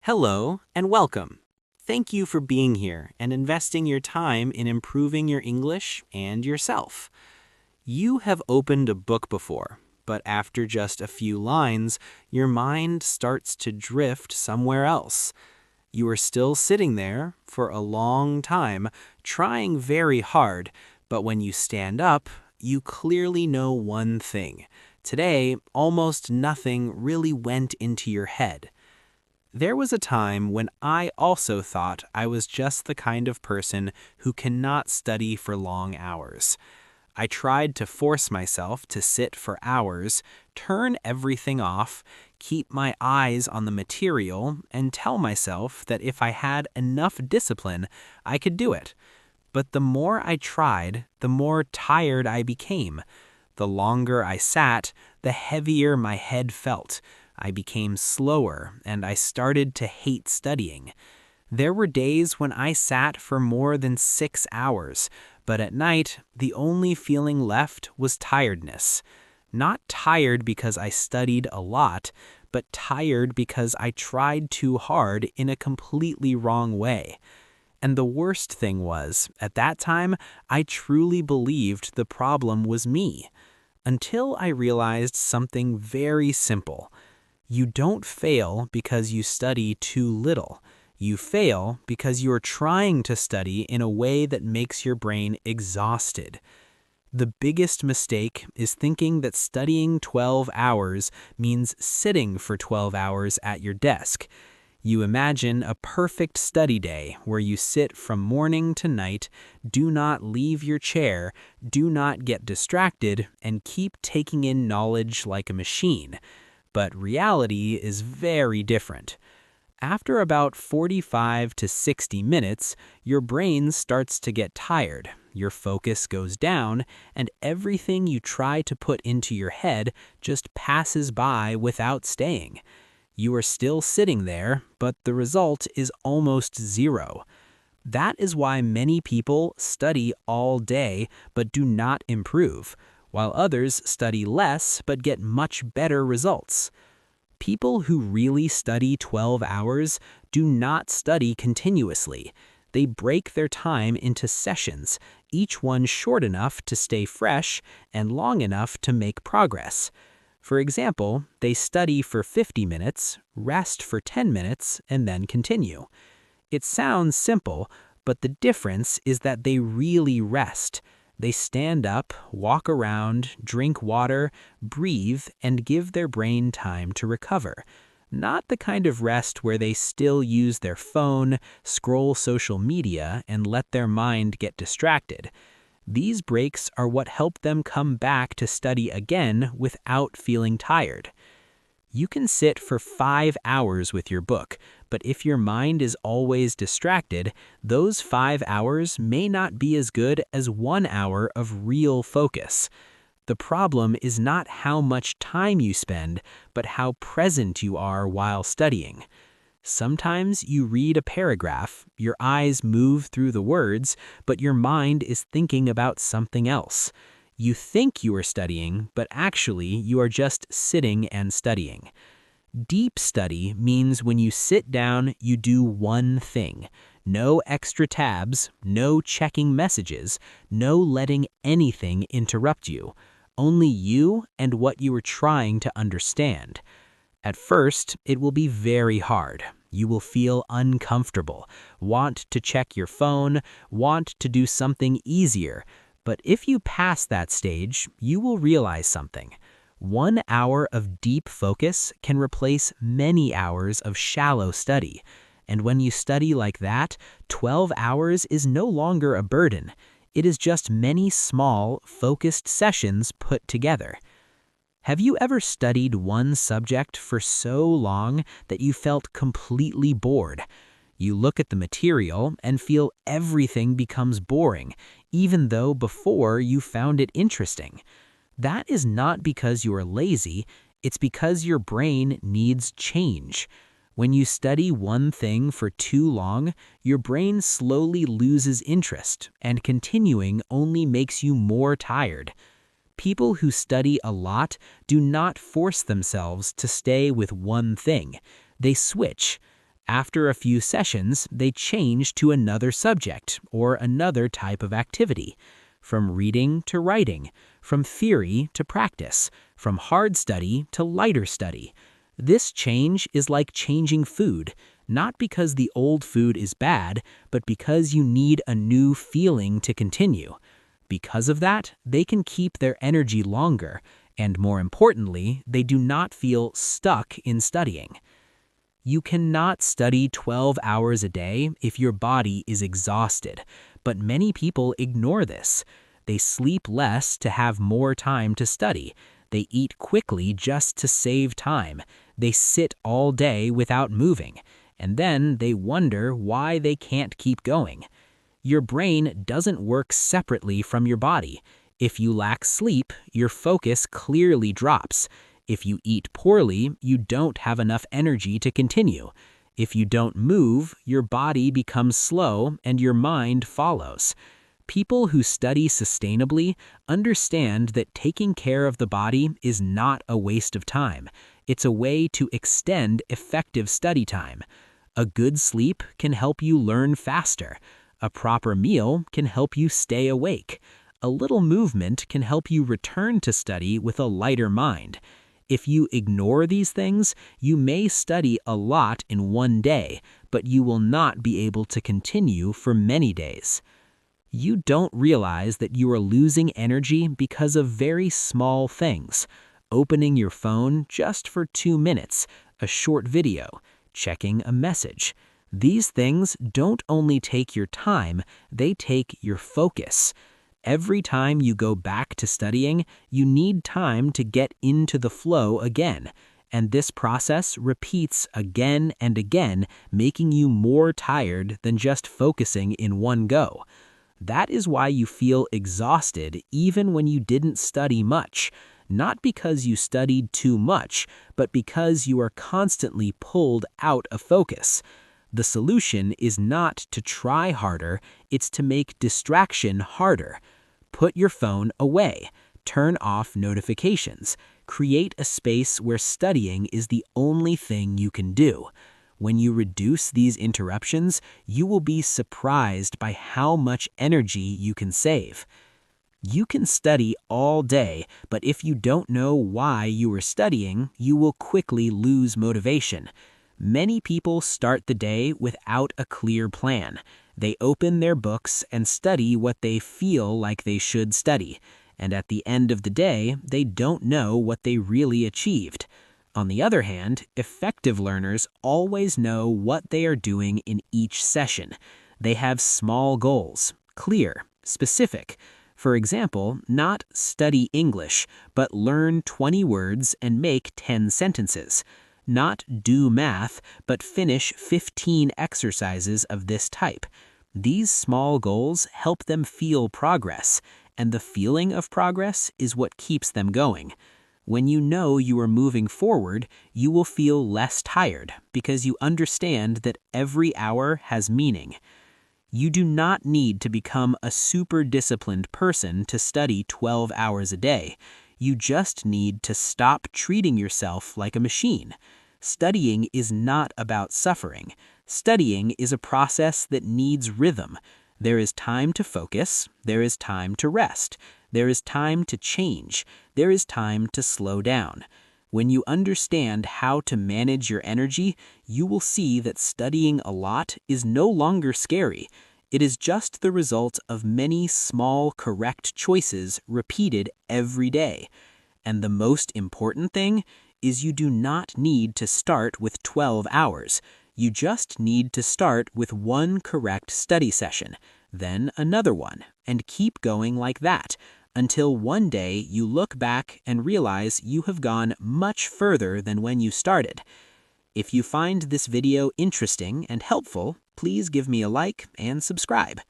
Hello and welcome. Thank you for being here and investing your time in improving your English and yourself. You have opened a book before, but after just a few lines, your mind starts to drift somewhere else. You are still sitting there for a long time, trying very hard, but when you stand up, you clearly know one thing. Today, almost nothing really went into your head. There was a time when I also thought I was just the kind of person who cannot study for long hours. I tried to force myself to sit for hours, turn everything off, keep my eyes on the material, and tell myself that if I had enough discipline, I could do it. But the more I tried, the more tired I became. The longer I sat, the heavier my head felt. I became slower, and I started to hate studying. There were days when I sat for more than 6 hours, but at night, the only feeling left was tiredness. Not tired because I studied a lot, but tired because I tried too hard in a completely wrong way. And the worst thing was, at that time, I truly believed the problem was me. Until I realized something very simple. You don't fail because you study too little. You fail because you are trying to study in a way that makes your brain exhausted. The biggest mistake is thinking that studying 12 hours means sitting for 12 hours at your desk. You imagine a perfect study day where you sit from morning to night, do not leave your chair, do not get distracted, and keep taking in knowledge like a machine. But reality is very different. After about 45 to 60 minutes, your brain starts to get tired, your focus goes down, and everything you try to put into your head just passes by without staying. You are still sitting there, but the result is almost zero. That is why many people study all day but do not improve, while others study less but get much better results. People who really study 12 hours do not study continuously. They break their time into sessions, each one short enough to stay fresh and long enough to make progress. For example, they study for 50 minutes, rest for 10 minutes, and then continue. It sounds simple, but the difference is that they really rest. They stand up, walk around, drink water, breathe, and give their brain time to recover. Not the kind of rest where they still use their phone, scroll social media, and let their mind get distracted. These breaks are what help them come back to study again without feeling tired. You can sit for 5 hours with your book, but if your mind is always distracted, those 5 hours may not be as good as 1 hour of real focus. The problem is not how much time you spend, but how present you are while studying. Sometimes you read a paragraph, your eyes move through the words, but your mind is thinking about something else. You think you are studying, but actually you are just sitting and studying. Deep study means when you sit down, you do one thing. No extra tabs, no checking messages, no letting anything interrupt you. Only you and what you are trying to understand. At first, it will be very hard. You will feel uncomfortable, want to check your phone, want to do something easier. But if you pass that stage, you will realize something. 1 hour of deep focus can replace many hours of shallow study. And when you study like that, 12 hours is no longer a burden. It is just many small, focused sessions put together. Have you ever studied one subject for so long that you felt completely bored? You look at the material and feel everything becomes boring, even though before you found it interesting. That is not because you are lazy, it's because your brain needs change. When you study one thing for too long, your brain slowly loses interest, and continuing only makes you more tired. People who study a lot do not force themselves to stay with one thing. They switch. After a few sessions, they change to another subject or another type of activity, from reading to writing, from theory to practice, from hard study to lighter study. This change is like changing food, not because the old food is bad, but because you need a new feeling to continue. Because of that, they can keep their energy longer, and more importantly, they do not feel stuck in studying. You cannot study 12 hours a day if your body is exhausted, but many people ignore this. They sleep less to have more time to study. They eat quickly just to save time. They sit all day without moving, and then they wonder why they can't keep going. Your brain doesn't work separately from your body. If you lack sleep, your focus clearly drops. If you eat poorly, you don't have enough energy to continue. If you don't move, your body becomes slow and your mind follows. People who study sustainably understand that taking care of the body is not a waste of time. It's a way to extend effective study time. A good sleep can help you learn faster. A proper meal can help you stay awake. A little movement can help you return to study with a lighter mind. If you ignore these things, you may study a lot in one day, but you will not be able to continue for many days. You don't realize that you are losing energy because of very small things. Opening your phone just for 2 minutes, a short video, checking a message. These things don't only take your time, they take your focus. Every time you go back to studying, you need time to get into the flow again. And this process repeats again and again, making you more tired than just focusing in one go. That is why you feel exhausted even when you didn't study much. Not because you studied too much, but because you are constantly pulled out of focus. The solution is not to try harder, it's to make distraction harder. Put your phone away. Turn off notifications. Create a space where studying is the only thing you can do. When you reduce these interruptions, you will be surprised by how much energy you can save. You can study all day, but if you don't know why you are studying, you will quickly lose motivation. Many people start the day without a clear plan. They open their books and study what they feel like they should study, and at the end of the day, they don't know what they really achieved. On the other hand, effective learners always know what they are doing in each session. They have small goals, clear, specific. For example, not study English, but learn 20 words and make 10 sentences. Not do math, but finish 15 exercises of this type. These small goals help them feel progress, and the feeling of progress is what keeps them going. When you know you are moving forward, you will feel less tired because you understand that every hour has meaning. You do not need to become a super disciplined person to study 12 hours a day. You just need to stop treating yourself like a machine. Studying is not about suffering. Studying is a process that needs rhythm. There is time to focus. There is time to rest. There is time to change. There is time to slow down. When you understand how to manage your energy, you will see that studying a lot is no longer scary. It is just the result of many small, correct choices repeated every day. And the most important thing is you do not need to start with 12 hours. You just need to start with one correct study session, then another one, and keep going like that until one day you look back and realize you have gone much further than when you started. If you find this video interesting and helpful, please give me a like and subscribe.